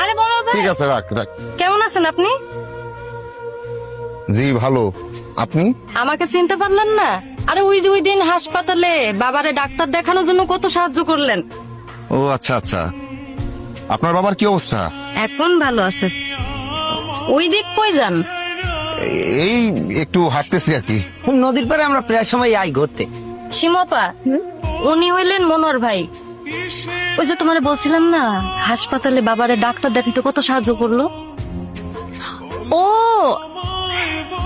আরে বড় ভাই, ঠিক আছে, রাখ রাখ। কেমন আছেন আপনি? জি ভালো, আপনি? আমাকে চিনতে পারলেন না? আরে ওই যে ওই দিন হাসপাতালে বাবারে ডাক্তার দেখানোর জন্য কত সাহায্য করলেন। ও আচ্ছা আচ্ছা, আপনার বাবার কি অবস্থা? এখন ভালো আছে। ওই দিক কই যান? এই একটু হাঁটতেছি আর কি। নদীর পাড়ে আমরা প্রায় সময় আই ঘুরতে। সীমাপা, উনি হইলেন মনোর ভাই। ওই যে তোমারে বলছিলাম না, হাসপাতালে বাবারে ডাক্তার দেখাতে কত সাহায্য করলো। ও,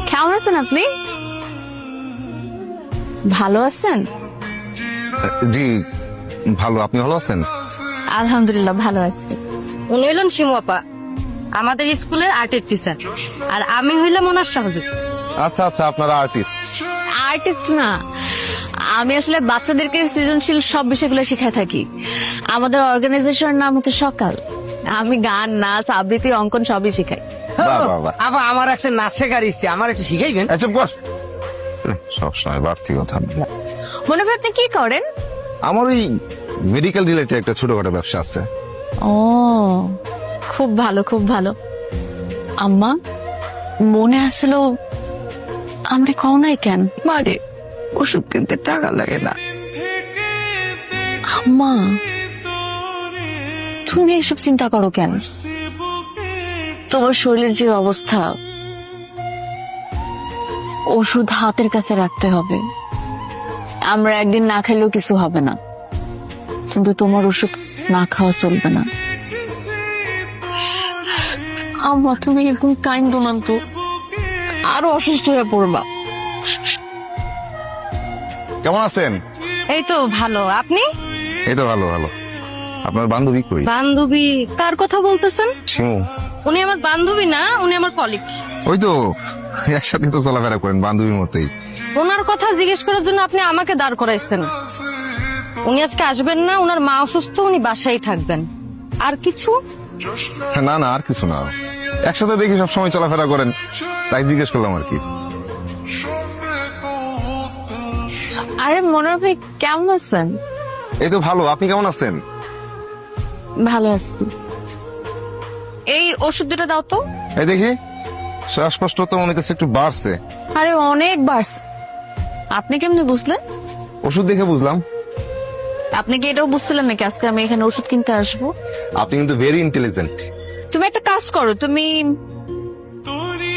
কেমন আছেন আপনি? ভালো আছেন? জি ভালো, আপনি ভালো আছেন? আলহামদুলিল্লাহ ভালো আছি। উনি হইলেন সীমাপা, আমাদের স্কুলের আর্টের টিচার, আর আমি হইলাম ওনার সহযোগী। আচ্ছা আচ্ছা, আপনারা আর্টিস্ট? আর্টিস্ট না, আমি আসলে বাচ্চাদেরকে সৃজনশীল সব বিষয়গুলো শিখায় থাকি। আমাদের অর্গানাইজেশনের নাম হচ্ছে সকাল। আমি গান, নাচ, আবৃত্তি, অঙ্কন সবই শিখাই। বাহ বাহ বাহ। আবার আমার একটা নাচ শেখার ইচ্ছে, আমার একটু শিখাইবেন? চুপ কর, সবসময় বাড়তি কথা। মনে হয় আপনি কি করেন? আমার ওই মেডিকেল রিলেটেড একটা ছোটখাটো ব্যবসা আছে। ও, খুব ভালো খুব ভালো। আম্মা, মনে আসলো আমরা কও নাই কেন? মারে ওষুধ কিনতে টাকা লাগে না। আম্মা, তুমি এসব চিন্তা করো কেন? তোমার শরীরের যে অবস্থা, ওষুধ হাতের কাছে রাখতে হবে। আমরা একদিন না খাইলেও কিছু হবে না, কিন্তু তোমার ওষুধ না খাওয়া চলবে না। আম্মা, তুমি এরকম কাইন্দ না তো, আরো অসুস্থ হয়ে পড়বা। কেমন আছেন? এই তো ভালো, আপনি? এই তো ভালো ভালো। আপনার বান্ধবী কই? বান্ধবী? কার কথা বলতেছেন? শিমু। উনি আমার বান্ধবী না, উনি আমার কলিগ। ওই তো একসাথে তো চলাফেরা করেন বান্ধবীর মতোই। ওনার কথা জিজ্ঞেস করার জন্য আপনি আমাকে দাঁড় করাইছেন। উনি আজকে আসবেন না, ওনার মা অসুস্থ, উনি বাসায় থাকবেন। আর কিছু? না না, আর কিছু না। একসাথে দেখি সব সময় চলাফেরা করেন, তাই জিজ্ঞেস করলাম আর কি। আরে মনোর ভাই, কেমন আছেন? এই তো ভালো, আপনি কেমন আছেন? ভালো আছি। এই ওষুধ দুটো দাও তো। এই দেখি, শ্বাসকষ্ট তো মনে হচ্ছে একটু বাড়ছে। আরে অনেক বাড়ছে। আপনি কেমনে বুঝলেন? ওষুধ দেখে বুঝলাম। আপনি কি এটাও বুঝছিলেন নাকি আজকে আমি এখানে ওষুধ কিনতে আসবো? আপনি কিন্তু ভেরি ইন্টেলিজেন্ট। তুমি একটা কাজ করো, তুমি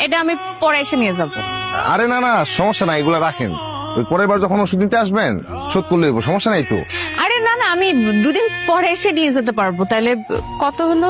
এটা আমি পরে এসে নিয়ে যাবো। আরে না না, সমস্যা নাই, এগুলা রাখেন। ওই পরের বার যখন ওষুধ দিতে আসবেন শোধ করলে সমস্যা নাই তো। আরে না না, আমি দুদিন পরে এসে নিয়ে যেতে পারবো। তাহলে কত হলো?